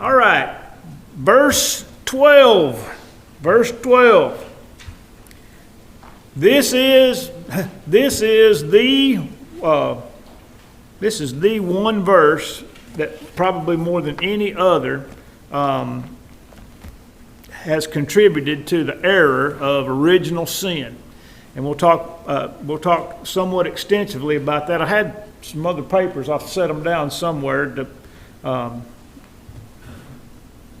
All right. Verse 12. Verse 12. This is the one verse that probably more than any other has contributed to the error of original sin, and we'll talk somewhat extensively about that. I had some other papers. I've set them down somewhere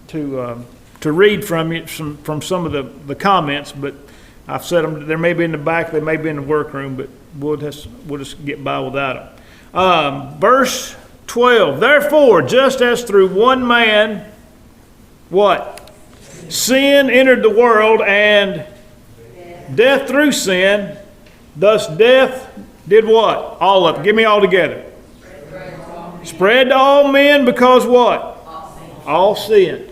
to read from you from some of the comments, but I've set them. They may be in the back. They may be in the workroom, but we'll just get by without them. Verse 12. Therefore, just as through one man, what? Sin entered the world, and death through sin. Thus death did what? All of it. Give me all together. Spread to all men because what? All sinned.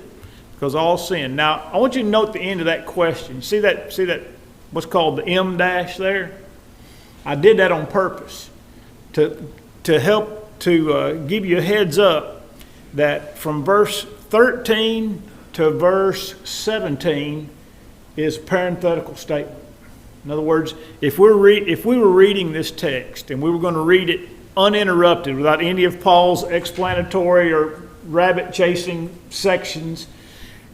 Because all sinned. Now, I want you to note the end of that question. See that what's called the M dash there? I did that on purpose to help to give you a heads up that from verse 13 to verse 17 is a parenthetical statement. In other words, if we were reading this text and we were going to read it uninterrupted without any of Paul's explanatory or rabbit chasing sections,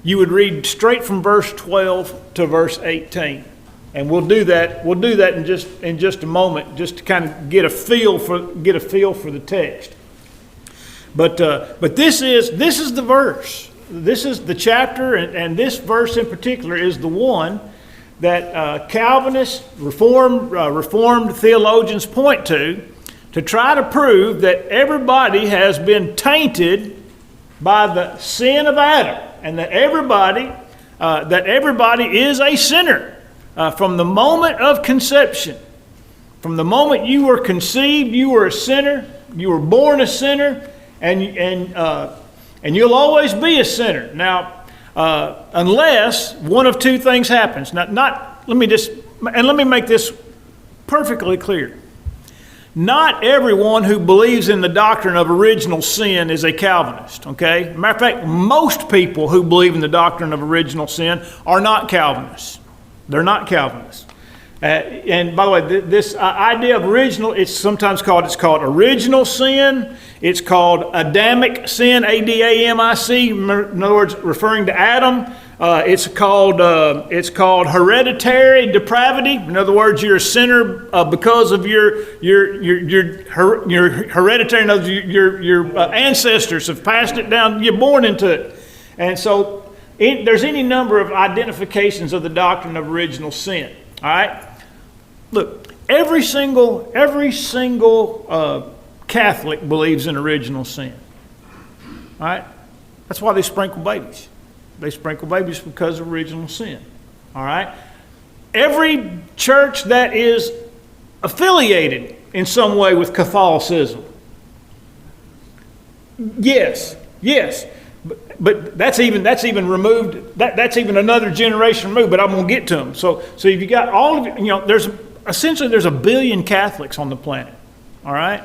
you would read straight from verse 12 to verse 18. And we'll do that in just a moment, just to kind of get a feel for the text. But this is the verse. This is the chapter, and this verse in particular is the one that Calvinist Reformed theologians point to try to prove that everybody has been tainted by the sin of Adam, and that everybody is a sinner from the moment of conception. From the moment you were conceived, you were a sinner. You were born a sinner, and you'll always be a sinner. Now, unless one of two things happens. Let me make this perfectly clear. Not everyone who believes in the doctrine of original sin is a Calvinist, okay? Matter of fact, most people who believe in the doctrine of original sin are not Calvinists. They're not Calvinists. And by the way, this idea of original, it's called original sin. It's called Adamic sin, A-D-A-M-I-C. In other words, referring to Adam. It's called hereditary depravity. In other words, you're a sinner because of your hereditary. In other words, your ancestors have passed it down. You're born into it, and so there's any number of identifications of the doctrine of original sin. All right. Look, every single Catholic believes in original sin. All right? That's why they sprinkle babies. They sprinkle babies because of original sin. All right? Every church that is affiliated in some way with Catholicism. Yes. But that's even removed. That's even another generation removed. But I'm going to get to them. So if you got all of it, there's a billion Catholics on the planet. All right,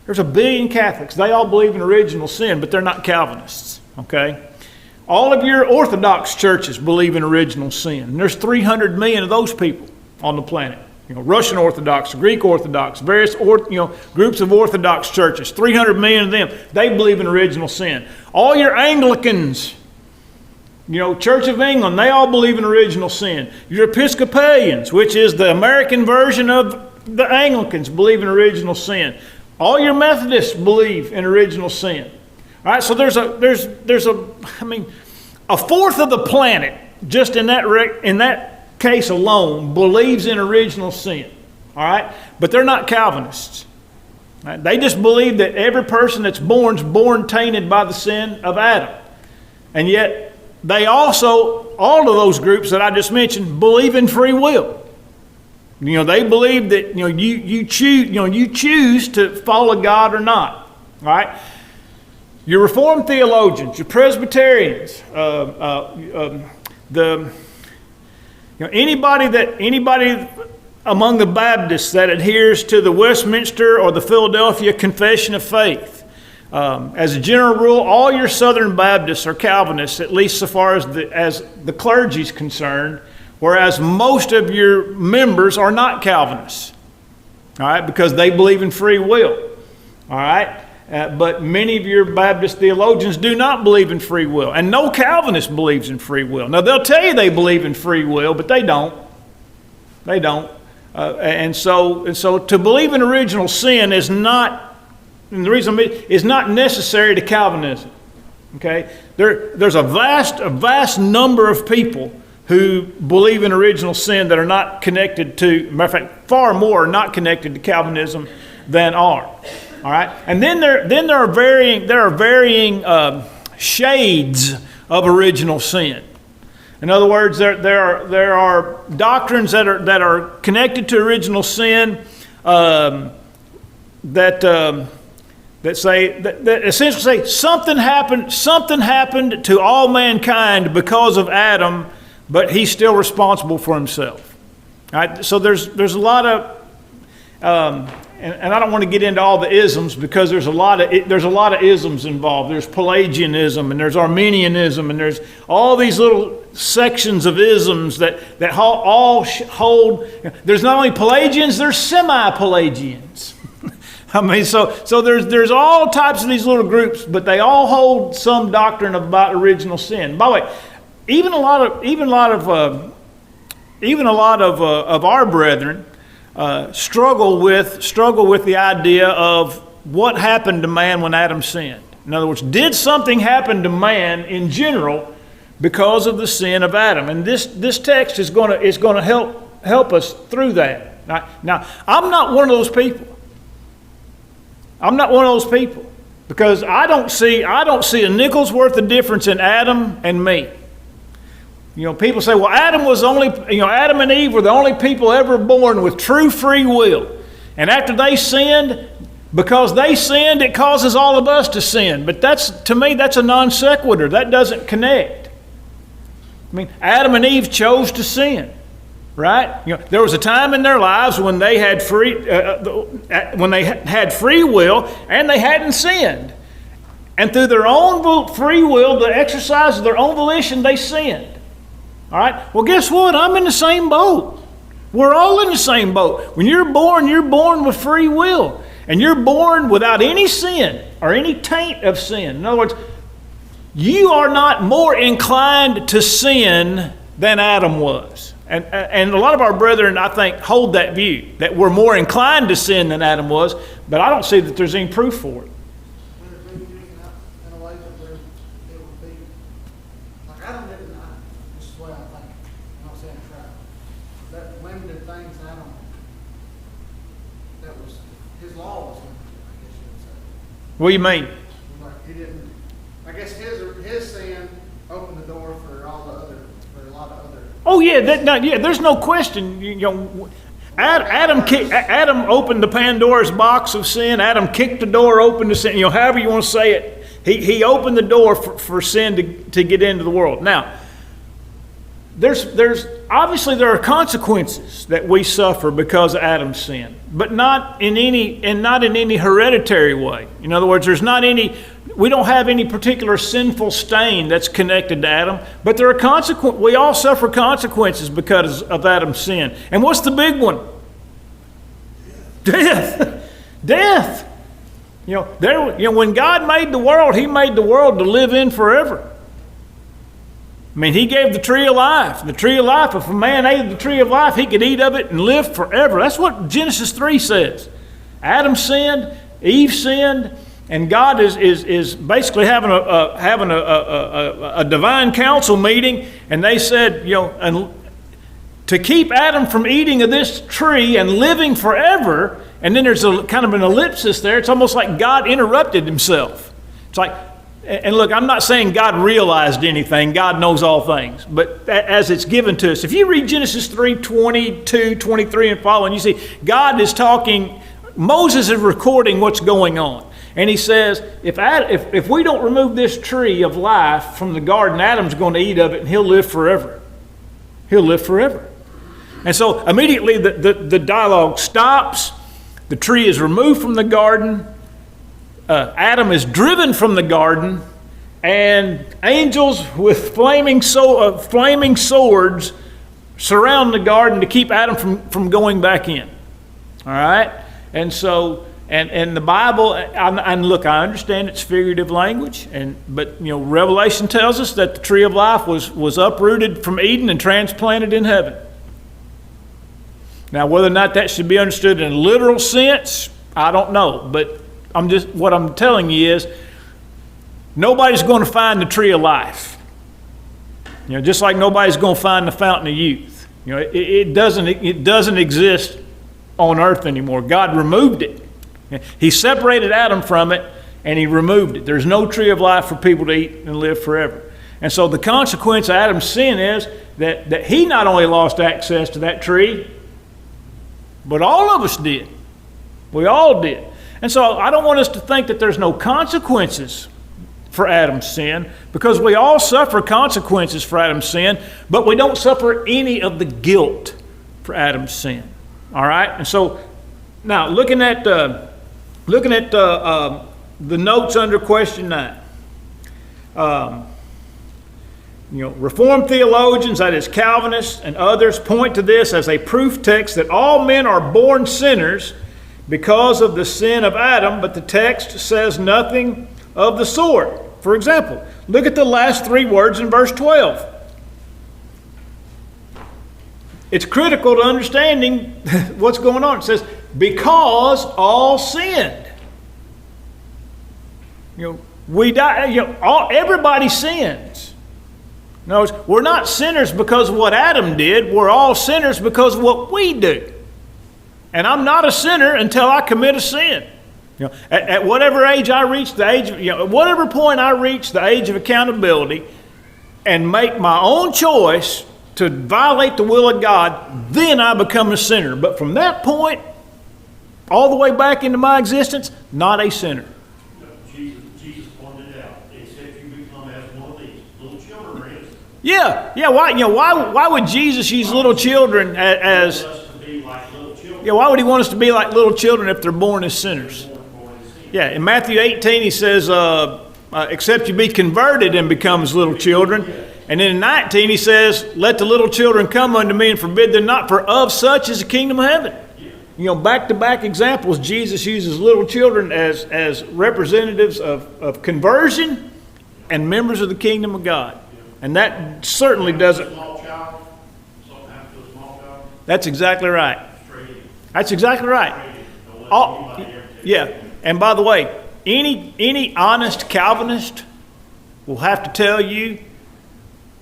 there's a billion Catholics. They all believe in original sin, but they're not Calvinists. Okay, all of your Orthodox churches believe in original sin. And there's 300 million of those people on the planet. Russian Orthodox, Greek Orthodox, various groups of Orthodox churches, 300 million of them, they believe in original sin. All your Anglicans, Church of England, they all believe in original sin. Your Episcopalians, which is the American version of the Anglicans, believe in original sin. All your Methodists believe in original sin. All right, so there's a fourth of the planet just in that case alone believes in original sin. All right, but they're not Calvinists. All right? They just believe that every person that's born is born tainted by the sin of Adam, and yet they also, all of those groups that I just mentioned, believe in free will. They believe that you choose to follow God or not. All right. Your Reformed theologians, your Presbyterians, anybody among the Baptists that adheres to the Westminster or the Philadelphia Confession of Faith, As a general rule, all your Southern Baptists are Calvinists, at least so far as the clergy is concerned, whereas most of your members are not Calvinists, all right, because they believe in free will, all right? But many of your Baptist theologians do not believe in free will, and no Calvinist believes in free will. Now, they'll tell you they believe in free will, but they don't. They don't. And so to believe in original sin is not, and the reason is not necessary to Calvinism. Okay, there's a vast number of people who believe in original sin that are not connected to, matter of fact, far more are not connected to Calvinism than are. All right, and then there are varying shades of original sin. In other words, there are doctrines that are connected to original sin that essentially say something happened to all mankind because of Adam, but he's still responsible for himself. All right? So there's a lot of and I don't want to get into all the isms because there's a lot of isms involved. There's Pelagianism and there's Arminianism and there's all these little sections of isms that all hold. There's not only Pelagians, there's semi-Pelagians. I mean, so there's all types of these little groups, but they all hold some doctrine about original sin. By the way, even a lot of our brethren struggle with the idea of what happened to man when Adam sinned. In other words, did something happen to man in general because of the sin of Adam? And this text is going to help us through that. Now, I'm not one of those people. I'm not one of those people because I don't see a nickel's worth of difference in Adam and me. You know, people say, well, Adam and Eve were the only people ever born with true free will. And after they sinned, because they sinned, it causes all of us to sin. But to me, that's a non sequitur. That doesn't connect. I mean, Adam and Eve chose to sin, right? You know, there was a time in their lives when they had free will and they hadn't sinned. And through their own free will, the exercise of their own volition, they sinned. All right? Well, guess what? I'm in the same boat. We're all in the same boat. When you're born with free will. And you're born without any sin or any taint of sin. In other words, you are not more inclined to sin than Adam was. And a lot of our brethren, I think, hold that view, that we're more inclined to sin than Adam was, but I don't see that there's any proof for it. What do you mean? Like he didn't. I guess his sin opened the door for a lot of other. Oh yeah, there's no question. You know, Adam opened the Pandora's box of sin. Adam kicked the door open to sin. You know, however you want to say it, he opened the door for sin to get into the world. Now, there's obviously there are consequences that we suffer because of Adam's sin, but not in any hereditary way. In other words, we don't have any particular sinful stain that's connected to Adam, but there are we all suffer consequences because of Adam's sin. And what's the big one? Death. You know, when God made the world, He made the world to live in forever. I mean, He gave the tree of life. The tree of life, if a man ate the tree of life, he could eat of it and live forever. That's what Genesis 3 says. Adam sinned, Eve sinned, and God is basically having a divine council meeting, and they said, you know, and to keep Adam from eating of this tree and living forever, and then there's a kind of an ellipsis there. It's almost like God interrupted Himself. It's like, and look, I'm not saying God realized anything. God knows all things. But as it's given to us, if you read Genesis 3, 22, 23 and following, you see God is talking, Moses is recording what's going on. And he says, if we don't remove this tree of life from the garden, Adam's going to eat of it and he'll live forever. He'll live forever. And so immediately the dialogue stops. The tree is removed from the garden. Adam is driven from the garden, and angels with flaming swords surround the garden to keep Adam from going back in. All right? And so, and the Bible, and look, I understand it's figurative language, but Revelation tells us that the tree of life was uprooted from Eden and transplanted in heaven. Now, whether or not that should be understood in a literal sense, I don't know. But what I'm telling you is, nobody's going to find the tree of life. Just like nobody's going to find the fountain of youth. It doesn't exist on earth anymore. God removed it. He separated Adam from it, and he removed it. There's no tree of life for people to eat and live forever. And so the consequence of Adam's sin is that he not only lost access to that tree, but all of us did. We all did. And so I don't want us to think that there's no consequences for Adam's sin, because we all suffer consequences for Adam's sin, but we don't suffer any of the guilt for Adam's sin. All right? And so now looking at the notes under question 9. Reformed theologians, that is Calvinists and others, point to this as a proof text that all men are born sinners because of the sin of Adam, but the text says nothing of the sort. For example, look at the last 3 words in verse 12. It's critical to understanding what's going on. It says, because all sinned. We die. Everybody sins. In other words, we're not sinners because of what Adam did. We're all sinners because of what we do. And I'm not a sinner until I commit a sin. At whatever age I reach the age of, at whatever point I reach the age of accountability and make my own choice to violate the will of God, then I become a sinner. But from that point, all the way back into my existence, not a sinner. Jesus pointed out, except you become as one of these little children are innocent. Yeah. Why would Jesus use little children as? Why would he want us to be like little children if they're born as sinners? Yeah, in Matthew 18 he says, except you be converted and become as little children. And then in 19 he says, let the little children come unto me and forbid them not, for of such is the kingdom of heaven. Back-to-back examples, Jesus uses little children as representatives of conversion and members of the kingdom of God. And that certainly doesn't... That's exactly right. That's exactly right. Yeah, and by the way, any honest Calvinist will have to tell you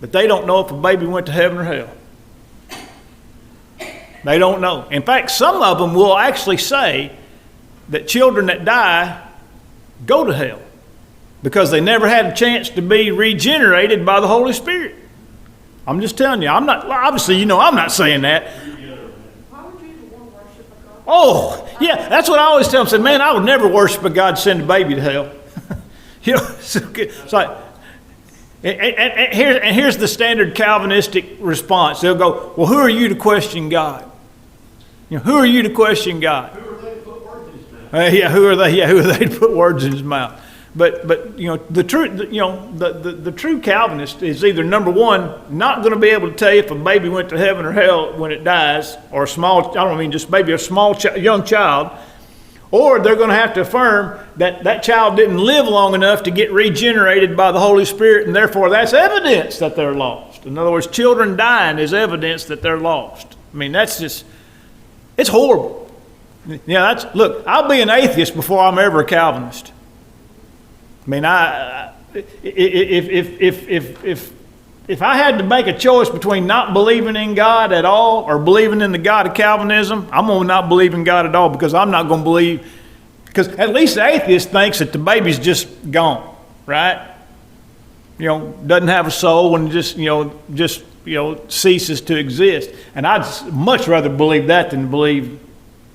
that they don't know if a baby went to heaven or hell. They don't know. In fact, some of them will actually say that children that die go to hell because they never had a chance to be regenerated by the Holy Spirit. I'm just telling you, I'm not saying that. Oh, yeah, that's what I always tell them. I said, man, I would never worship a God send a baby to hell. It's like, and here's the standard Calvinistic response. They'll go, well, who are you to question God? Who are you to question God? Who are they to put words in his mouth? Who are they to put words in his mouth? But the true Calvinist is either, number one, not going to be able to tell you if a baby went to heaven or hell when it dies, or a small, I don't mean just baby, a small young child, or they're going to have to affirm that that child didn't live long enough to get regenerated by the Holy Spirit, and therefore that's evidence that they're lost. In other words, children dying is evidence that they're lost. I mean, that's just, it's horrible. Look, I'll be an atheist before I'm ever a Calvinist. I mean, if I had to make a choice between not believing in God at all or believing in the God of Calvinism, I'm going to not believe in God at all, because I'm not going to believe, because at least the atheist thinks that the baby's just gone, right? Doesn't have a soul and just ceases to exist. And I'd much rather believe that than believe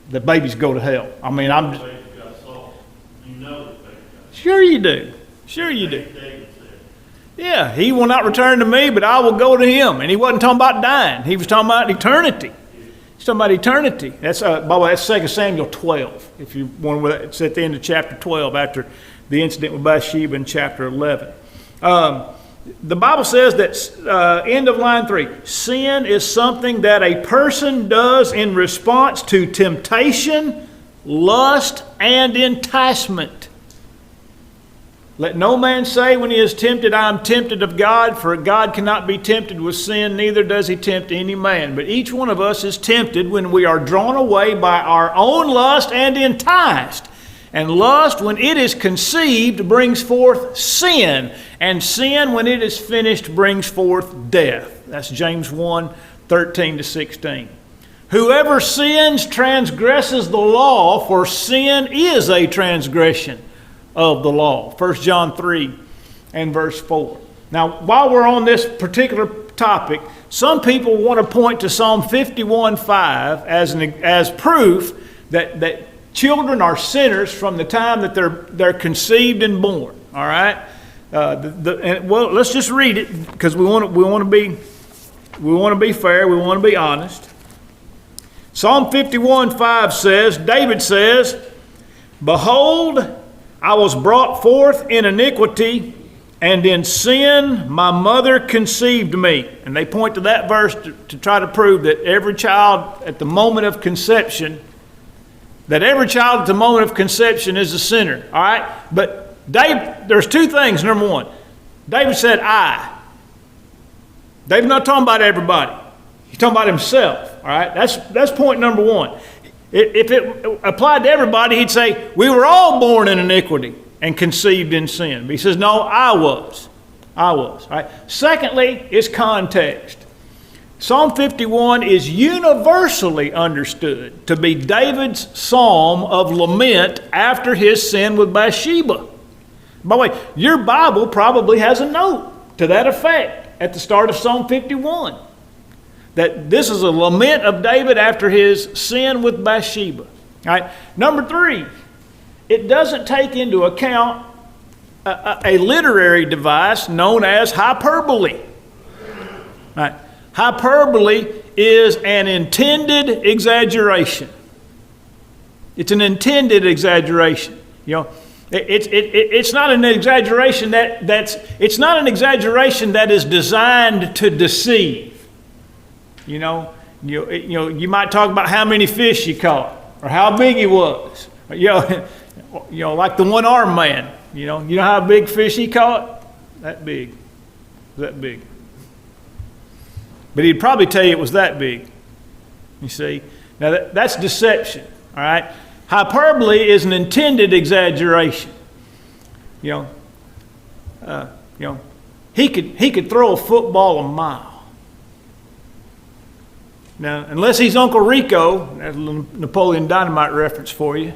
that babies go to hell. I mean, I'm just... Sure you do. Sure you do. Yeah, he will not return to me, but I will go to him. And he wasn't talking about dying. He was talking about eternity. He's talking about eternity. That's, by the way, that's 2 Samuel 12. If you want to, it's at the end of chapter 12 after the incident with Bathsheba in chapter 11. The Bible says that, end of line 3, sin is something that a person does in response to temptation, lust, and enticement. Let no man say when he is tempted, I am tempted of God, for God cannot be tempted with sin, neither does he tempt any man. But each one of us is tempted when we are drawn away by our own lust and enticed. And lust, when it is conceived, brings forth sin. And sin, when it is finished, brings forth death. That's James 1, 13 to 16. Whoever sins transgresses the law, for sin is a transgression of the law. 1 John 3 and verse 4. Now, while we're on this particular topic, some people want to point to Psalm 51:5 as proof that children are sinners from the time that they're conceived and born. All right. Well, let's just read it because we want to be fair. We want to be honest. Psalm 51:5 says, David says, "Behold, I was brought forth in iniquity, and in sin my mother conceived me." And they point to that verse to try to prove that every child at the moment of conception is a sinner. All right? But there's two things. Number one, David said, I. David's not talking about everybody. He's talking about himself. All right? That's point number one. If it applied to everybody, he'd say, we were all born in iniquity and conceived in sin. But he says, no, I was. All right? Secondly, is context. Psalm 51 is universally understood to be David's psalm of lament after his sin with Bathsheba. By the way, your Bible probably has a note to that effect at the start of Psalm 51. That this is a lament of David after his sin with Bathsheba. All right. Number 3, it doesn't take into account a literary device known as hyperbole. All right. Hyperbole is an intended exaggeration. It's an intended exaggeration. You know, it's not an exaggeration it's not an exaggeration that is designed to deceive. You might talk about how many fish you caught or how big he was. Like the one-armed man. You know how big fish he caught? That big. But he'd probably tell you it was that big. You see? Now that's deception. All right? Hyperbole is an intended exaggeration. He could throw a football a mile. Now, unless he's Uncle Rico, that's a little Napoleon Dynamite reference for you.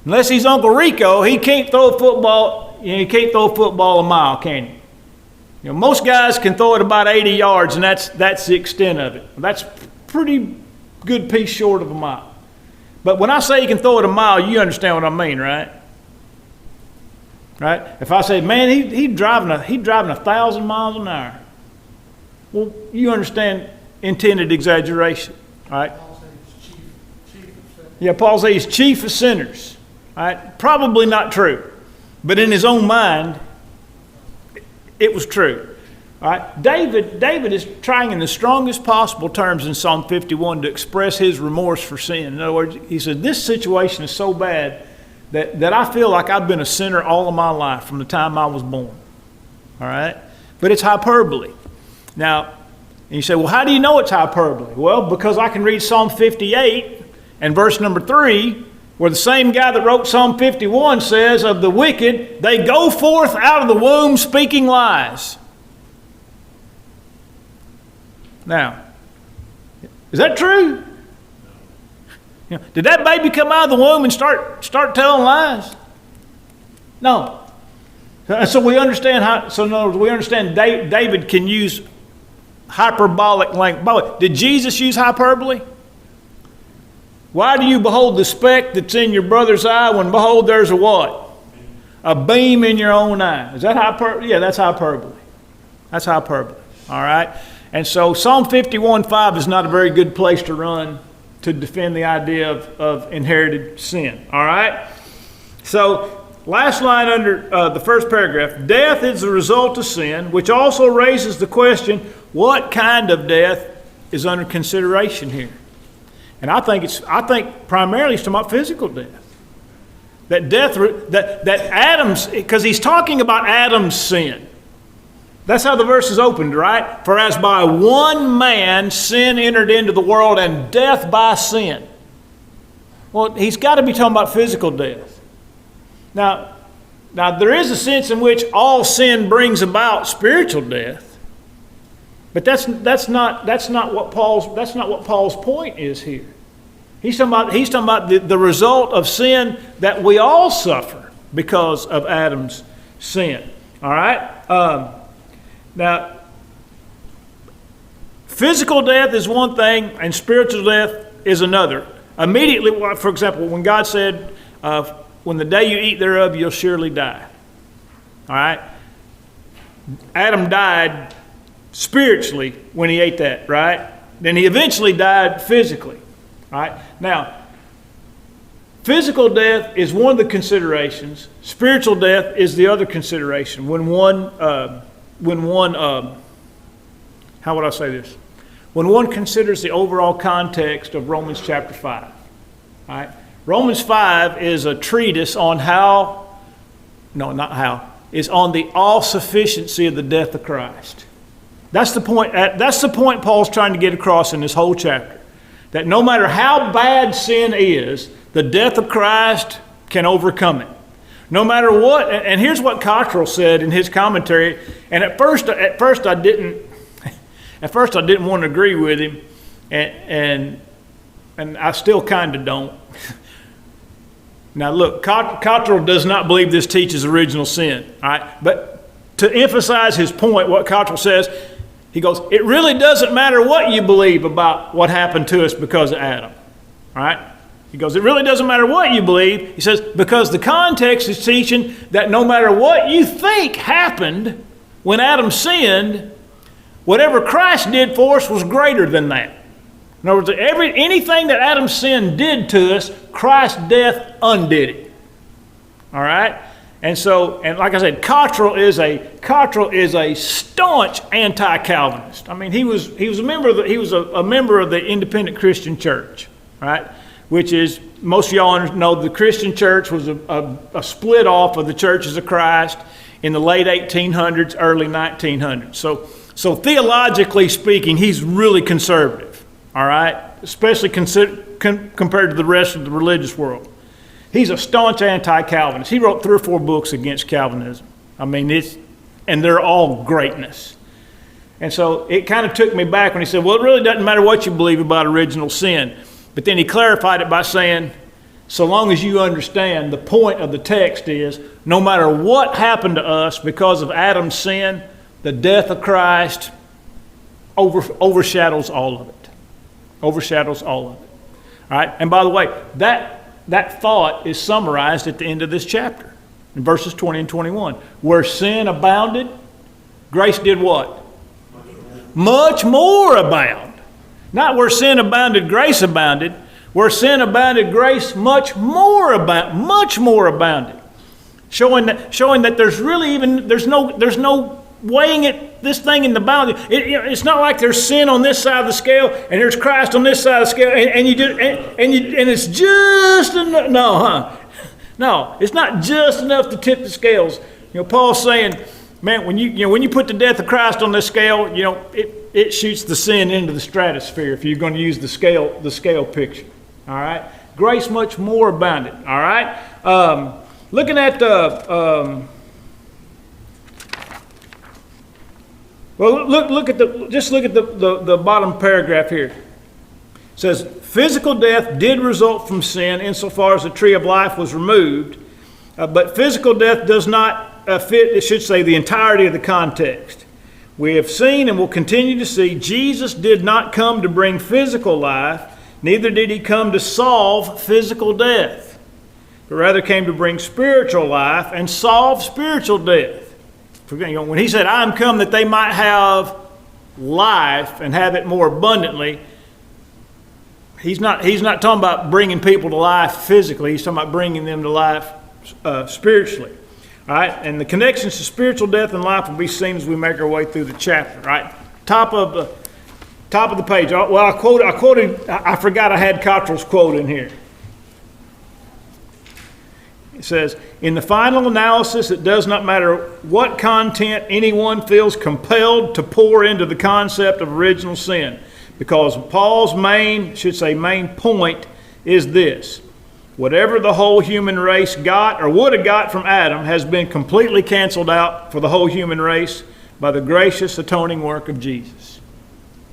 Unless he's Uncle Rico, he can't throw a football. He can't throw a football a mile, can he? Most guys can throw it about 80 yards, and that's the extent of it. That's a pretty good piece short of a mile. But when I say you can throw it a mile, you understand what I mean, right? Right? If I say, man, he's driving 1,000 miles an hour. Well, you understand intended exaggeration. All right? Paul said he's chief of sinners. Yeah, Paul says he's chief of sinners. All right? Probably not true. But in his own mind, it was true. All right? David is trying in the strongest possible terms in Psalm 51 to express his remorse for sin. In other words, he said, this situation is so bad that I feel like I've been a sinner all of my life from the time I was born. All right? But it's hyperbole. Now, and you say, well, how do you know it's hyperbole? Well, because I can read Psalm 58 and verse number 3, where the same guy that wrote Psalm 51 says of the wicked, they go forth out of the womb speaking lies. Now, is that true? Did that baby come out of the womb and start telling lies? No. So we understand in other words, we understand David can use hyperbolic language. By the way, did Jesus use hyperbole? Why do you behold the speck that's in your brother's eye when behold there's a what? A beam in your own eye. Is that hyperbole? Yeah, that's hyperbole. That's hyperbole. All right? And so Psalm 51:5 is not a very good place to run to defend the idea of inherited sin. All right? So, last line under the first paragraph, death is the result of sin, which also raises the question, what kind of death is under consideration here? And I think primarily it's talking about physical death. That Adam's, because he's talking about Adam's sin. That's how the verse is opened, right? For as by one man sin entered into the world, and death by sin. Well, he's got to be talking about physical death. Now there is a sense in which all sin brings about spiritual death, but that's not what Paul's point is here. He's talking about the result of sin that we all suffer because of Adam's sin. All right. Now, physical death is one thing, and spiritual death is another. Immediately, for example, when God said, "When the day you eat thereof, you'll surely die." All right. Adam died spiritually when he ate that, right? Then he eventually died physically. All right. Now, physical death is one of the considerations. Spiritual death is the other consideration. When one, how would I say this? When one considers the overall context of Romans chapter 5. All right. Romans 5 is a treatise on is on the all-sufficiency of the death of Christ. That's the point Paul's trying to get across in this whole chapter. That no matter how bad sin is, the death of Christ can overcome it. No matter what, and here's what Cottrell said in his commentary, and at first I didn't want to agree with him, and I still kind of don't. Now look, Cottrell does not believe this teaches original sin, all right? But to emphasize his point, what Cottrell says, he goes, it really doesn't matter what you believe about what happened to us because of Adam, all right? He goes, it really doesn't matter what you believe. He says, because the context is teaching that no matter what you think happened when Adam sinned, whatever Christ did for us was greater than that. In other words, anything that Adam's sin did to us, Christ's death undid it. All right? And like I said, Cottrell is a staunch anti-Calvinist. I mean, he was a member of the Independent Christian Church, right? Which is, most of y'all know, the Christian church was a split off of the Churches of Christ in the late 1800s, early 1900s. So theologically speaking, he's really conservative, all right? Especially compared to the rest of the religious world. He's a staunch anti-Calvinist. He wrote 3 or 4 books against Calvinism. I mean, and they're all greatness. And so it kind of took me back when he said, well, it really doesn't matter what you believe about original sin. But then he clarified it by saying, so long as you understand, the point of the text is, no matter what happened to us because of Adam's sin, the death of Christ overshadows all of it. Overshadows all of it. All right? And by the way, that thought is summarized at the end of this chapter, in verses 20 and 21. Where sin abounded, grace did what? Much more abound. Not where sin abounded, grace abounded. Where sin abounded, grace much more abounded. Showing that there's no weighing this thing in the balance. It's not like there's sin on this side of the scale and there's Christ on this side of the scale, and it's just enough. No, it's not just enough to tip the scales. Paul's saying, man, when you put the death of Christ on this scale, it shoots the sin into the stratosphere. If you're going to use the scale picture, all right. Grace much more abounded. All right. Looking at look at the bottom paragraph here. It says, physical death did result from sin insofar as the tree of life was removed, but physical death does not fit, it should say, the entirety of the context. We have seen and will continue to see Jesus did not come to bring physical life, neither did he come to solve physical death, but rather came to bring spiritual life and solve spiritual death. When he said, I am come that they might have life and have it more abundantly, he's not talking about bringing people to life physically. He's talking about bringing them to life spiritually. All right, and the connections to spiritual death and life will be seen as we make our way through the chapter. Right, top of the page. Well, I forgot I had Cottrell's quote in here. It says, "In the final analysis, it does not matter what content anyone feels compelled to pour into the concept of original sin, because Paul's main point is this: whatever the whole human race got or would have got from Adam has been completely canceled out for the whole human race by the gracious atoning work of Jesus."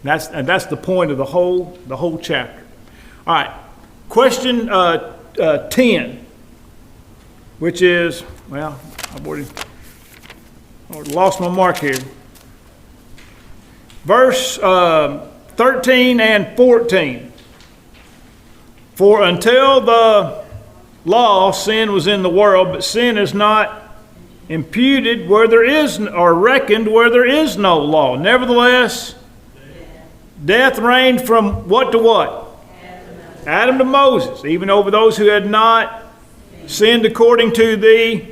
That's the point of the whole chapter. All right, question 10, which is, well, I've already lost my mark here. Verse 13 and 14. "For until the law, sin was in the world, but sin is not imputed where there is, or reckoned where there is no law. Nevertheless, death reigned from what to what? Adam to Moses, even over those who had not sinned according to the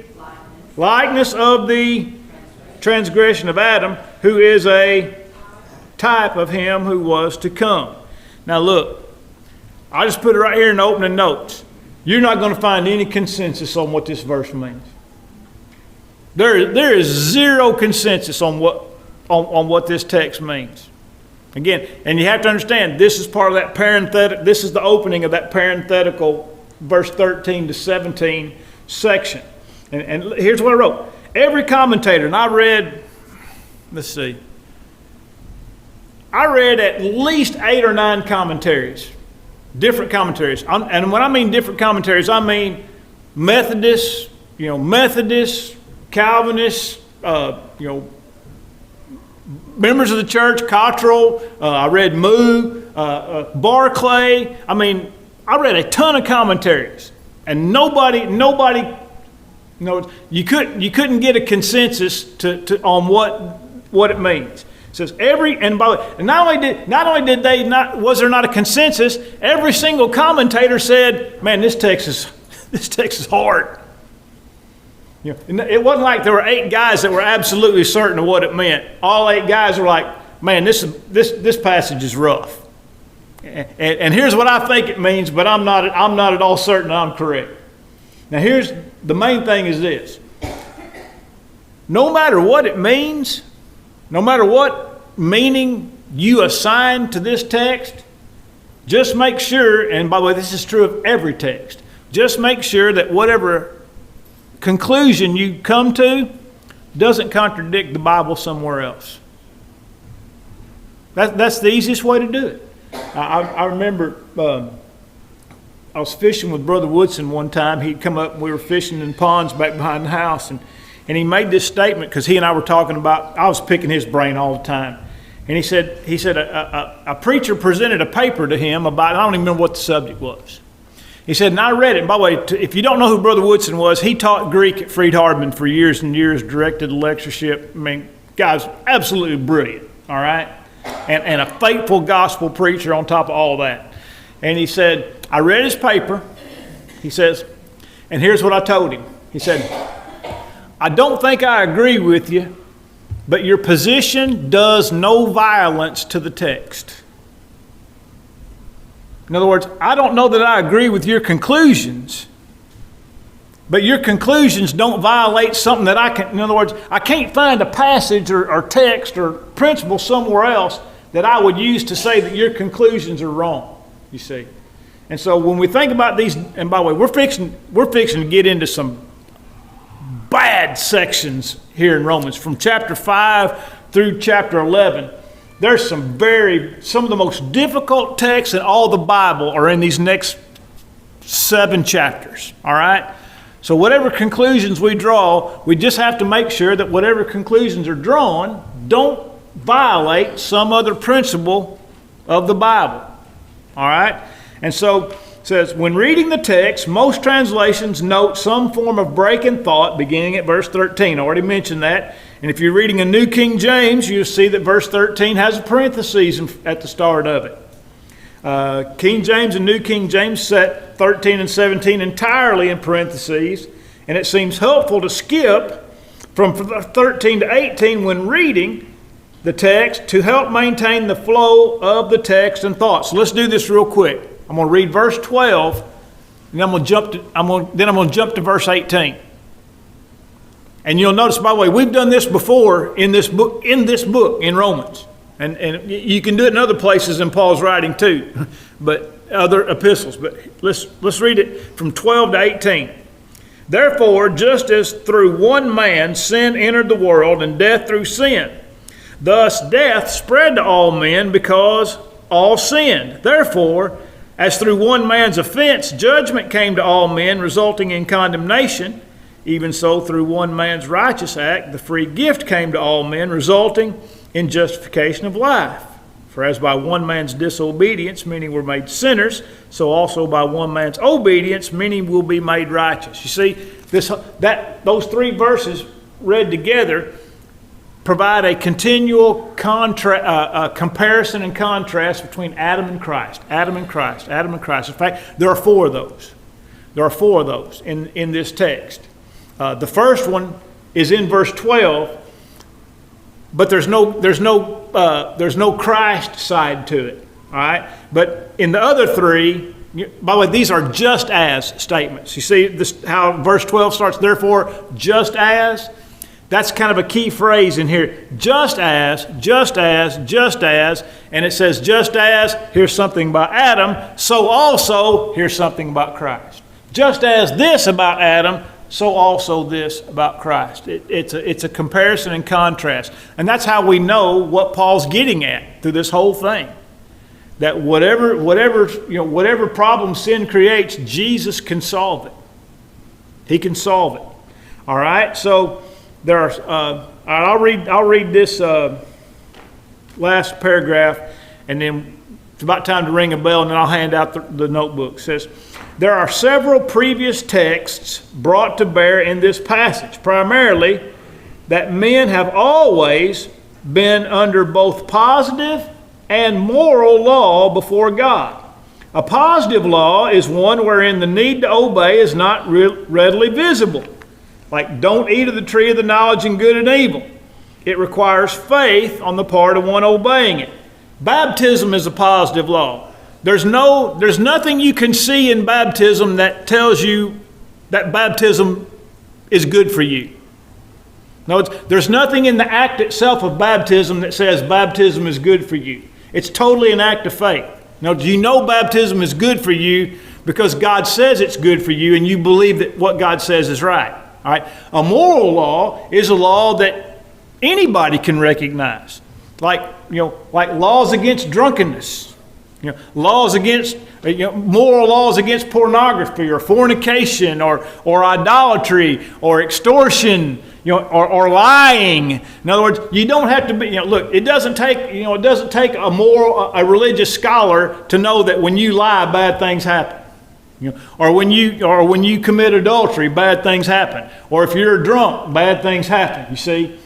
likeness of the transgression of Adam, who is a type of him who was to come." Now look, I just put it right here in the opening notes. You're not going to find any consensus on what this verse means. There is zero consensus on what this text means. Again, and you have to understand, this is part of that parenthetical. This is the opening of that parenthetical, verse 13 to 17 section. And here's what I wrote. Every commentator, and I read at least 8 or 9 commentaries, different commentaries. And when I mean different commentaries, I mean Methodists, Calvinists, members of the church, Cottrell, I read Moo, Barclay. I mean, I read a ton of commentaries, and nobody, you couldn't get a consensus on what it means. It says and by the way, not only was there not a consensus, every single commentator said, "Man, this text is hard." It wasn't like there were 8 guys that were absolutely certain of what it meant. All 8 guys were like, "Man, this passage is rough. And here's what I think it means, but I'm not at all certain I'm correct." Now here's the main thing is this. No matter what it means, no matter what meaning you assign to this text, just make sure, and by the way, this is true of every text, just make sure that whatever conclusion you come to doesn't contradict the Bible somewhere else. That's the easiest way to do it. I remember I was fishing with Brother Woodson one time. He'd come up and we were fishing in ponds back behind the house, and he made this statement because he and I were talking about, I was picking his brain all the time. And he said a preacher presented a paper to him about, I don't even remember what the subject was. He said, and I read it. And by the way, if you don't know who Brother Woodson was, he taught Greek at Freed-Hardeman for years and years, directed a lectureship. I mean, guy's absolutely brilliant, all right? And a faithful gospel preacher on top of all that. And he said, I read his paper. He says, and here's what I told him. He said, I don't think I agree with you, but your position does no violence to the text. In other words, I don't know that I agree with your conclusions, but your conclusions don't violate something that I can. In other words, I can't find a passage or text or principle somewhere else that I would use to say that your conclusions are wrong, you see. And so when we think about these, and by the way, we're fixing to get into some bad sections here in Romans, from chapter 5 through chapter 11. There's some of the most difficult texts in all the Bible are in these next 7 chapters, all right? So whatever conclusions we draw, we just have to make sure that whatever conclusions are drawn don't violate some other principle of the Bible, all right? And so it says, when reading the text, most translations note some form of break in thought beginning at verse 13. I already mentioned that. And if you're reading a New King James, you'll see that verse 13 has a parenthesis at the start of it. King James and New King James set 13 and 17 entirely in parentheses, and it seems helpful to skip from 13 to 18 when reading the text to help maintain the flow of the text and thoughts. So let's do this real quick. I'm going to read verse 12, and then I'm going to jump to verse 18. And you'll notice, by the way, we've done this before in this book in Romans. And you can do it in other places in Paul's writing too, but other epistles. But let's read it from 12 to 18. Therefore, just as through one man sin entered the world, and death through sin, thus death spread to all men because all sinned. Therefore, as through one man's offense judgment came to all men, resulting in condemnation, even so through one man's righteous act the free gift came to all men, resulting in justification of life. For as by one man's disobedience many were made sinners, so also by one man's obedience many will be made righteous. You see, those three verses read together provide a continual comparison and contrast between Adam and Christ. Adam and Christ. Adam and Christ. In fact, there are four of those. There are four of those in this text. The first one is in verse 12. But there's no Christ side to it, all right? But in the other three, by the way, these are just as statements. You see this, how verse 12 starts, therefore, just as? That's kind of a key phrase in here. Just as, and it says just as, here's something about Adam, so also, here's something about Christ. Just as this about Adam, so also this about Christ. It's a comparison and contrast. And that's how we know what Paul's getting at through this whole thing. That whatever problem sin creates, Jesus can solve it. He can solve it. All right? So there are I'll read this last paragraph, and then it's about time to ring a bell, and then I'll hand out the notebook. It says, there are several previous texts brought to bear in this passage, primarily that men have always been under both positive and moral law before God. A positive law is one wherein the need to obey is not readily visible, like don't eat of the tree of the knowledge of good and evil. It requires faith on the part of one obeying it. Baptism is a positive law. There's nothing you can see in baptism that tells you that baptism is good for you. No, there's nothing in the act itself of baptism that says baptism is good for you. It's totally an act of faith. Now, do you know baptism is good for you because God says it's good for you and you believe that what God says is right? All right. A moral law is a law that anybody can recognize, like laws against drunkenness. Laws against, moral laws against pornography or fornication or idolatry or extortion, or lying. In other words, you don't have to be, look, it doesn't take a religious scholar to know that when you lie, bad things happen. Or when you commit adultery, bad things happen. Or if you're drunk, bad things happen. You see,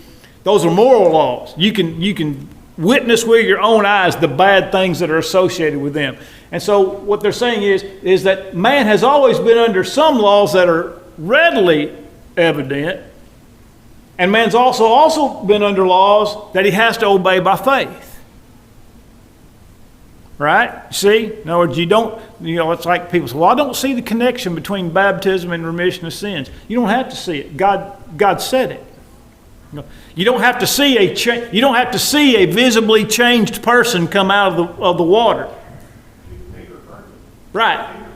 those are moral laws. You can witness with your own eyes the bad things that are associated with them. And so what they're saying is that man has always been under some laws that are readily evident, and man's also been under laws that he has to obey by faith. Right? See? In other words, it's like people say, well, I don't see the connection between baptism and remission of sins. You don't have to see it. God said it. You don't have to see a visibly changed person come out of the water. Right.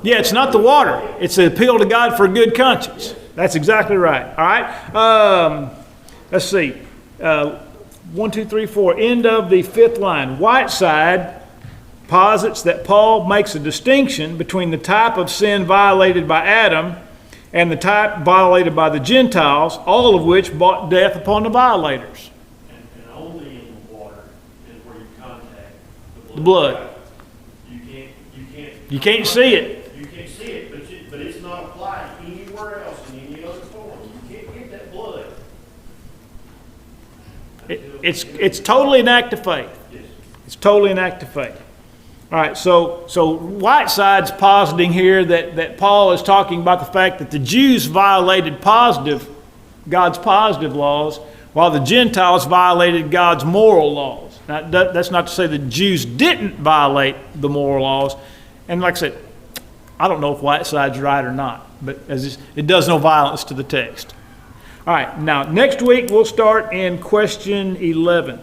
Yeah, it's not the water. It's the appeal to God for a good conscience. That's exactly right. All right. Let's see. 1, 2, 3, 4. End of the fifth line. Whiteside posits that Paul makes a distinction between the type of sin violated by Adam and the type violated by the Gentiles, all of which brought death upon the violators. And only in the water is where you contact The blood. You can't see it. You can't see it, but it's not applied anywhere else in any other form. You can't get that blood. It's totally an act of faith. Yes. It's totally an act of faith. All right, so Whiteside's positing here that Paul is talking about the fact that the Jews violated God's positive laws, while the Gentiles violated God's moral laws. Now, that's not to say the Jews didn't violate the moral laws. And like I said, I don't know if Whiteside's right or not, but it does no violence to the text. All right, now next week we'll start in question 11.